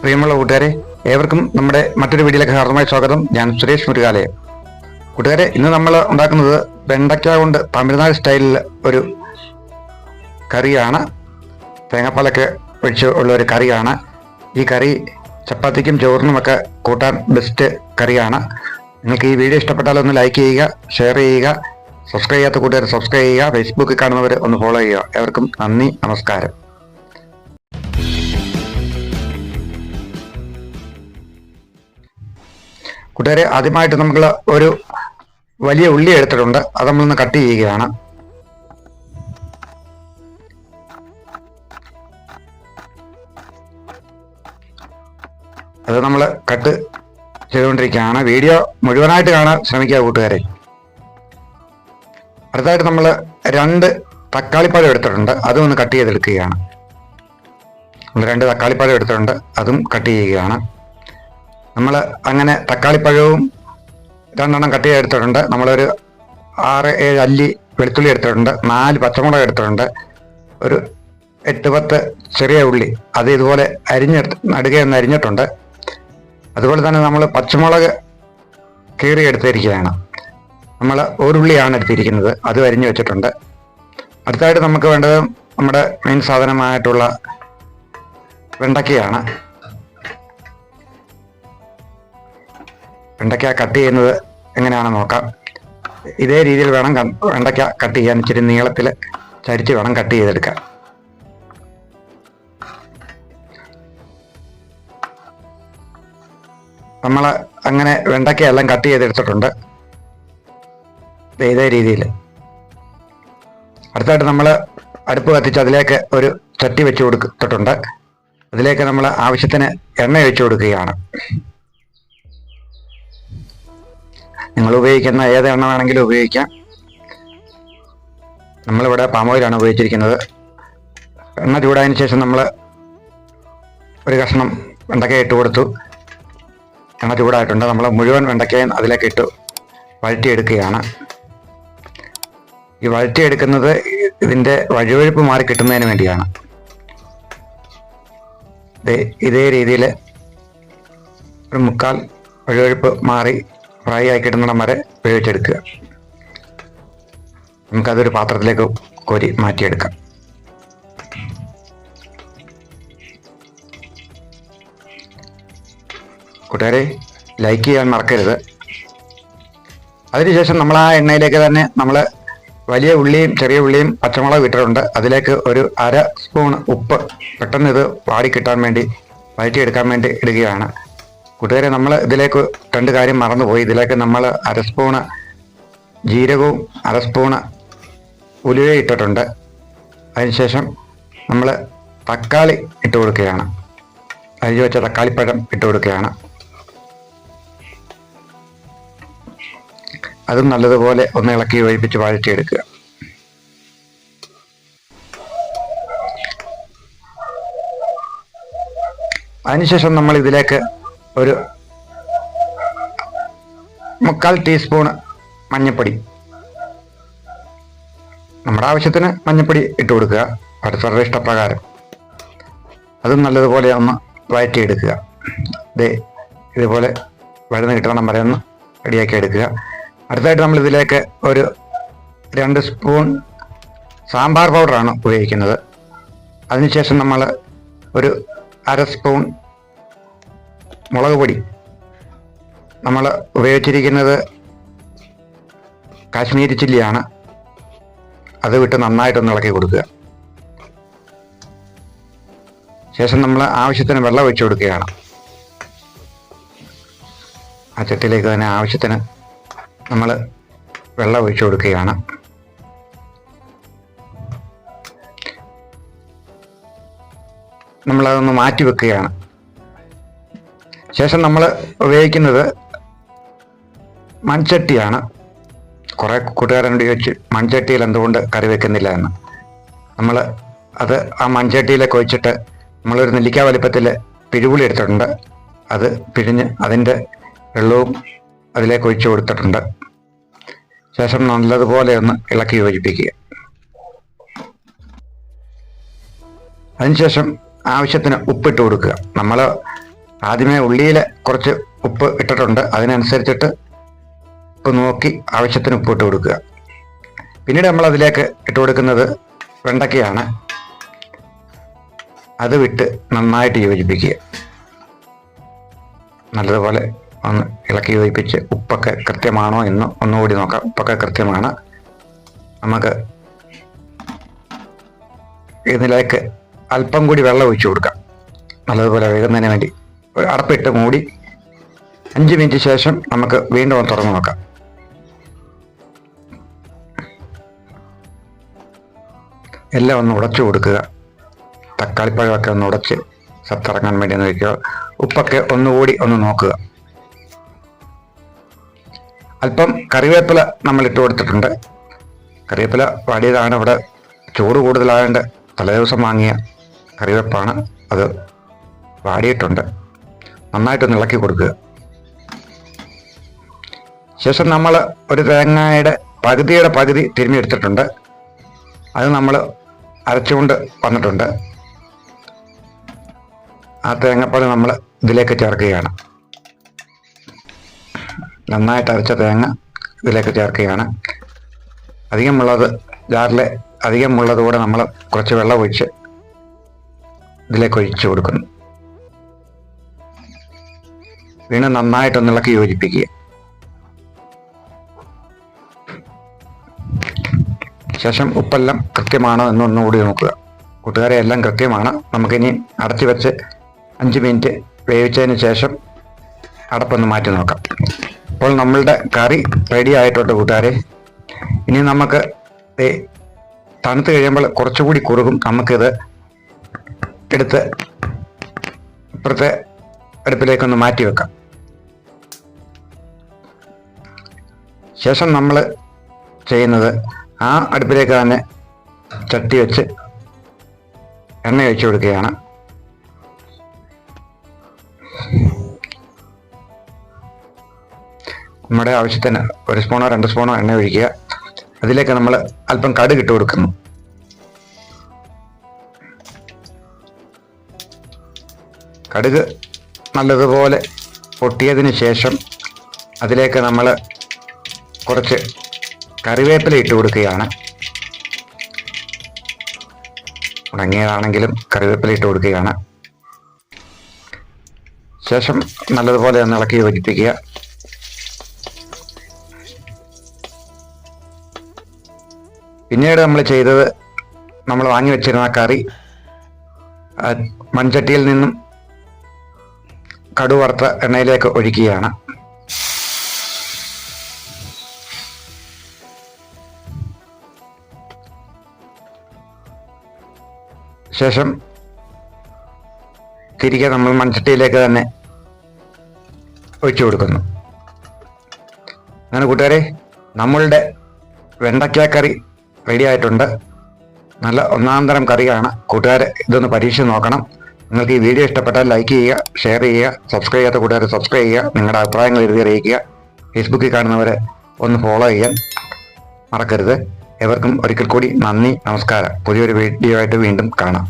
പ്രിയമുള്ള കൂട്ടുകാരെ, ഏവർക്കും നമ്മുടെ മറ്റൊരു വീഡിയോയിലേക്ക് ഹാർദമായ സ്വാഗതം. ഞാൻ സുരേഷ് മുരുകാലയം. കൂട്ടുകാരെ, ഇന്ന് നമ്മൾ ഉണ്ടാക്കുന്നത് വെണ്ടയ്ക്ക കൊണ്ട് തമിഴ്നാട് സ്റ്റൈലിൽ ഒരു കറിയാണ്. തേങ്ങാപ്പാലൊക്കെ ഒഴിച്ച് ഉള്ള ഒരു കറിയാണ്. ഈ കറി ചപ്പാത്തിക്കും ചോറിനുമൊക്കെ കൂട്ടാൻ ബെസ്റ്റ് കറിയാണ്. നിങ്ങൾക്ക് ഈ വീഡിയോ ഇഷ്ടപ്പെട്ടാൽ ഒന്ന് ലൈക്ക് ചെയ്യുക, ഷെയർ ചെയ്യുക. സബ്സ്ക്രൈബ് ചെയ്യാത്ത കൂട്ടുകാർ സബ്സ്ക്രൈബ് ചെയ്യുക. ഫേസ്ബുക്കിൽ കാണുന്നവർ ഒന്ന് ഫോളോ ചെയ്യുക. ഏവർക്കും നന്ദി, നമസ്കാരം. കൂട്ടുകാരെ, ആദ്യമായിട്ട് നമ്മൾ ഒരു വലിയ ഉള്ളി എടുത്തിട്ടുണ്ട്. അത് നമ്മളൊന്ന് കട്ട് ചെയ്യുകയാണ്. അത് നമ്മൾ കട്ട് ചെയ്തുകൊണ്ടിരിക്കുകയാണ്. വീഡിയോ മുഴുവനായിട്ട് കാണാൻ ശ്രമിക്കുക കൂട്ടുകാരെ. അടുത്തായിട്ട് നമ്മൾ 2 തക്കാളിപ്പഴം എടുത്തിട്ടുണ്ട്. അതും ഒന്ന് കട്ട് ചെയ്തെടുക്കുകയാണ്. നമ്മൾ 2 തക്കാളിപ്പഴം എടുത്തിട്ടുണ്ട്. അതും കട്ട് ചെയ്യുകയാണ്. നമ്മൾ അങ്ങനെ തക്കാളിപ്പഴവും 2 കട്ട് ചെയ്തെടുത്തിട്ടുണ്ട്. നമ്മളൊരു 6-7 അല്ലി വെളുത്തുള്ളി എടുത്തിട്ടുണ്ട്. 4 പച്ചമുളക് എടുത്തിട്ടുണ്ട്. ഒരു 8-10 ചെറിയ ഉള്ളി അത് ഇതുപോലെ നടുകയെന്ന് അരിഞ്ഞിട്ടുണ്ട്. അതുപോലെ തന്നെ നമ്മൾ പച്ചമുളക് കീറി എടുത്തിരിക്കുകയാണ്. നമ്മൾ ഒരുള്ളിയാണ് എടുത്തിരിക്കുന്നത്. അത് അരിഞ്ഞു വെച്ചിട്ടുണ്ട്. അടുത്തായിട്ട് നമുക്ക് വേണ്ടത് നമ്മുടെ മെയിൻ സാധനമായിട്ടുള്ള വെണ്ടയ്ക്കയാണ്. വെണ്ടയ്ക്ക കട്ട് ചെയ്യുന്നത് എങ്ങനെയാണെന്ന് നോക്കാം. ഇതേ രീതിയിൽ വേണം വെണ്ടയ്ക്ക കട്ട് ചെയ്യാൻ. ഇച്ചിരി നീളത്തിൽ ചരിച്ച് വേണം കട്ട് ചെയ്തെടുക്കാൻ. നമ്മൾ അങ്ങനെ വെണ്ടയ്ക്ക എല്ലാം കട്ട് ചെയ്തെടുത്തിട്ടുണ്ട് ഇതേ രീതിയിൽ. അടുത്തായിട്ട് നമ്മൾ അടുപ്പ് കത്തിച്ച് അതിലേക്ക് ഒരു ചട്ടി വെച്ച് കൊടുത്തിട്ടുണ്ട്. അതിലേക്ക് നമ്മൾ ആവശ്യത്തിന് എണ്ണ ഒഴിച്ചു കൊടുക്കുകയാണ്. നിങ്ങൾ ഉപയോഗിക്കുന്ന ഏത് എണ്ണ വേണമെങ്കിലും ഉപയോഗിക്കാം. നമ്മളിവിടെ പാം ഓയിലാണ് ഉപയോഗിച്ചിരിക്കുന്നത്. എണ്ണ ചൂടായതിനു ശേഷം നമ്മൾ ഒരു കഷ്ണം വെണ്ടയ്ക്ക ഇട്ട് കൊടുത്തു. എണ്ണ ചൂടായിട്ടുണ്ട്. നമ്മൾ മുഴുവൻ വെണ്ടയ്ക്കയും അതിലേക്ക് ഇട്ട് വഴറ്റിയെടുക്കുകയാണ്. ഈ വഴറ്റിയെടുക്കുന്നത് ഇതിൻ്റെ വഴുവഴുപ്പ് മാറി കിട്ടുന്നതിന് വേണ്ടിയാണ്. ഇതേ രീതിയിൽ ഒരു 1/4 വഴുവഴുപ്പ് മാറി ഫ്രൈ ആയി കിട്ടുന്നിടം വരെ വേവിച്ചെടുക്കുക. നമുക്കതൊരു പാത്രത്തിലേക്ക് കോരി മാറ്റിയെടുക്കാം. കൂട്ടുകാരെ, ലൈക്ക് ചെയ്യാൻ മറക്കരുത്. അതിനുശേഷം നമ്മൾ ആ എണ്ണയിലേക്ക് തന്നെ നമ്മൾ വലിയ ഉള്ളിയും ചെറിയ ഉള്ളിയും പച്ചമുളക് ഇട്ടിട്ടുണ്ട്. അതിലേക്ക് ഒരു 1/2 സ്പൂൺ ഉപ്പ് പെട്ടെന്ന് ഇത് വാടിക്കിട്ടാൻ വേണ്ടി വഴറ്റിയെടുക്കാൻ വേണ്ടി ഇടുകയാണ്. കൂട്ടുകാരെ, നമ്മൾ ഇതിലേക്ക് 2 കാര്യം മറന്നുപോയി. ഇതിലേക്ക് നമ്മൾ 1/2 സ്പൂണ് ജീരകവും 1/2 സ്പൂണ് ഉലുവയും ഇട്ടിട്ടുണ്ട്. അതിനുശേഷം നമ്മൾ തക്കാളി ഇട്ട് കൊടുക്കുകയാണ്. അരിഞ്ഞു വെച്ച തക്കാളിപ്പഴം ഇട്ട് കൊടുക്കുകയാണ്. അതും നല്ലതുപോലെ ഒന്ന് ഇളക്കി ഒഴിപ്പിച്ച് വഴറ്റിയെടുക്കുക. അതിനുശേഷം നമ്മൾ ഇതിലേക്ക് ഒരു 1/4 ടീസ്പൂൺ മഞ്ഞൾപ്പൊടി, നമ്മുടെ ആവശ്യത്തിന് മഞ്ഞൾപ്പൊടി ഇട്ട് കൊടുക്കുക. അടുത്തവരുടെ ഇഷ്ടപ്രകാരം. അതും നല്ലതുപോലെ ഒന്ന് വഴറ്റിയെടുക്കുക. ഇതുപോലെ വഴന്ന് കിട്ടണം വരെ ഒന്ന് റെഡിയാക്കി എടുക്കുക. അടുത്തായിട്ട് നമ്മൾ ഇതിലേക്ക് ഒരു 2 സ്പൂൺ സാമ്പാർ പൗഡറാണ് ഉപയോഗിക്കുന്നത്. അതിനുശേഷം നമ്മൾ ഒരു 1/2 സ്പൂൺ മുളക് പൊടി, നമ്മൾ ഉപയോഗിച്ചിരിക്കുന്നത് കാശ്മീരി ചില്ലിയാണ്. അത് വിട്ട് നന്നായിട്ടൊന്ന് ഇളക്കി കൊടുക്കുക. ശേഷം നമ്മൾ ആവശ്യത്തിന് വെള്ളം ഒഴിച്ചു കൊടുക്കുകയാണ്. ആ ചട്ടിയിലേക്ക് തന്നെ ആവശ്യത്തിന് നമ്മൾ വെള്ളം ഒഴിച്ചു കൊടുക്കുകയാണ്. നമ്മളതൊന്ന് മാറ്റി വെക്കുകയാണ്. ശേഷം നമ്മൾ ഉപയോഗിക്കുന്നത് മൺചട്ടിയാണ്. കുറേ കൂട്ടുകാരോട് ചോദിച്ച് മൺചട്ടിയിൽ എന്തുകൊണ്ട് കറി വെക്കുന്നില്ല എന്ന്. നമ്മൾ അത് ആ മൺചട്ടിയിലേക്ക് ഒഴിച്ചിട്ട് നമ്മളൊരു നെല്ലിക്ക വലിപ്പത്തിൽ പിഴുപുളി എടുത്തിട്ടുണ്ട്. അത് പിഴിഞ്ഞ് അതിൻ്റെ വെള്ളവും അതിലേക്ക് ഒഴിച്ചു കൊടുത്തിട്ടുണ്ട്. ശേഷം നല്ലതുപോലെ ഒന്ന് ഇളക്കി യോജിപ്പിക്കുക. അതിനുശേഷം ആവശ്യത്തിന് ഉപ്പിട്ട് കൊടുക്കുക. നമ്മൾ ആദ്യമേ ഉള്ളിയിൽ കുറച്ച് ഉപ്പ് ഇട്ടിട്ടുണ്ട്, അതിനനുസരിച്ചിട്ട് ഉപ്പ് നോക്കി ആവശ്യത്തിന് ഉപ്പ് ഇട്ട് കൊടുക്കുക. പിന്നീട് നമ്മൾ അതിലേക്ക് ഇട്ട് കൊടുക്കുന്നത് വെണ്ടയ്ക്കയാണ്. അത് വിട്ട് നന്നായിട്ട് യോജിപ്പിക്കുക. നല്ലതുപോലെ ഒന്ന് ഇളക്കി യോജിപ്പിച്ച് ഉപ്പൊക്കെ കൃത്യമാണോ എന്ന് ഒന്നുകൂടി നോക്കാം. ഉപ്പൊക്കെ കൃത്യമാണ്. നമുക്ക് ഇതിലേക്ക് അല്പം കൂടി വെള്ളം ഒഴിച്ചു കൊടുക്കാം, നല്ലതുപോലെ വേകുന്നതിന് വേണ്ടി. അടപ്പിട്ട് മൂടി 5 മിനിറ്റ് ശേഷം നമുക്ക് വീണ്ടും ഒന്ന് തുറന്ന് നോക്കാം. എല്ലാം ഒന്ന് ഉടച്ചു കൊടുക്കുക. തക്കാളിപ്പഴമൊക്കെ ഒന്ന് ഉടച്ച് സത്തിറങ്ങാൻ വേണ്ടി ഒന്ന് വയ്ക്കുക. ഉപ്പൊക്കെ ഒന്നുകൂടി ഒന്ന് നോക്കുക. അല്പം കറിവേപ്പില നമ്മൾ ഇട്ട് കൊടുത്തിട്ടുണ്ട്. കറിവേപ്പില വാടിയതാണ്. ഇവിടെ ചൂട് കൂടുതലായതുകൊണ്ട് തലേദിവസം വാങ്ങിയ കറിവേപ്പാണ്, അത് വാടിയിട്ടുണ്ട്. നന്നായിട്ടൊന്ന് ഇളക്കി കൊടുക്കുക. ശേഷം നമ്മൾ ഒരു തേങ്ങയുടെ പകുതിയുടെ പകുതി തിരുമ്മി എടുത്തിട്ടുണ്ട്. അത് നമ്മൾ അരച്ചുകൊണ്ട് വന്നിട്ടുണ്ട്. ആ തേങ്ങാപ്പാൽ നമ്മൾ ഇതിലേക്ക് ചേർക്കുകയാണ്. നന്നായിട്ട് അരച്ച തേങ്ങ ഇതിലേക്ക് ചേർക്കുകയാണ്. അധികമുള്ളത് കൂടെ നമ്മൾ കുറച്ച് വെള്ളം ഒഴിച്ച് ഇതിലേക്ക് ഒഴിച്ചു കൊടുക്കുന്നു. വീണ്ടും നന്നായിട്ടൊന്ന് ഇളക്കി യോജിപ്പിക്കുക. ശേഷം ഉപ്പെല്ലാം കൃത്യമാണോ എന്നൊന്നുകൂടി നോക്കുക. കൂട്ടുകാരെ, എല്ലാം കൃത്യമാണ്. നമുക്കിനി അടച്ചു വെച്ച് 5 മിനിറ്റ് വേവിച്ചതിന് ശേഷം അടപ്പൊന്ന് മാറ്റി നോക്കാം. അപ്പോൾ നമ്മളുടെ കറി റെഡി ആയിട്ടുണ്ട് കൂട്ടുകാരെ. ഇനി നമുക്ക് തണുത്ത് കഴിയുമ്പോൾ കുറച്ചുകൂടി കുറുകും. നമുക്കിത് എടുത്ത് ഇപ്പുറത്തെ അടുപ്പിലേക്കൊന്ന് മാറ്റി വെക്കാം. ശേഷം നമ്മൾ ചെയ്യുന്നത് ആ അടുപ്പിലേക്ക് തന്നെ ചട്ടി വെച്ച് എണ്ണ ഒഴിച്ചു കൊടുക്കുകയാണ്. നമ്മുടെ ആവശ്യത്തിന് 1 സ്പൂണോ 2 സ്പൂണോ എണ്ണ ഒഴിക്കുക. അതിലേക്ക് നമ്മൾ അല്പം കടുക് ഇട്ട് കൊടുക്കുന്നു. കടുക് നല്ലതുപോലെ പൊട്ടിയതിന് ശേഷം അതിലേക്ക് നമ്മൾ കുറച്ച് കറിവേപ്പില ഇട്ട് കൊടുക്കുകയാണ്. ഉണങ്ങിയതാണെങ്കിലും കറിവേപ്പില ഇട്ട് കൊടുക്കുകയാണ്. ശേഷം നല്ലതുപോലെ ഒന്ന് ഇളക്കി യോജിപ്പിക്കുക. പിന്നീട് നമ്മൾ ചെയ്തത്, നമ്മൾ വാങ്ങി വെച്ചിരുന്ന കറി മൺചട്ടിയിൽ നിന്നും കടുക് വറുത്ത എണ്ണയിലേക്ക് ഒഴിക്കുകയാണ്. ശേഷം തിരികെ നമ്മൾ മൺചട്ടിയിലേക്ക് തന്നെ ഒഴിച്ചു കൊടുക്കുന്നു. അങ്ങനെ കൂട്ടുകാരെ, നമ്മളുടെ വെണ്ടയ്ക്കാക്കറി റെഡി ആയിട്ടുണ്ട്. നല്ല ഒന്നാന്തരം കറിയാണ്. കൂട്ടുകാർ ഇതൊന്ന് പരീക്ഷിച്ച് നോക്കണം. നിങ്ങൾക്ക് ഈ വീഡിയോ ഇഷ്ടപ്പെട്ടാൽ ലൈക്ക് ചെയ്യുക, ഷെയർ ചെയ്യുക, സബ്സ്ക്രൈബ് ചെയ്യാത്ത കൂട്ടുകാർ സബ്സ്ക്രൈബ് ചെയ്യുക, നിങ്ങളുടെ അഭിപ്രായങ്ങൾ എഴുതി അറിയിക്കുക. ഫേസ്ബുക്കിൽ കാണുന്നവരെ ഒന്ന് ഫോളോ ചെയ്യാൻ മറക്കരുത്. എവർക്കും ഒരിക്കൽ കൂടി നന്ദി, നമസ്കാരം. പുതിയൊരു വീഡിയോ ആയിട്ട് വീണ്ടും കാണാം.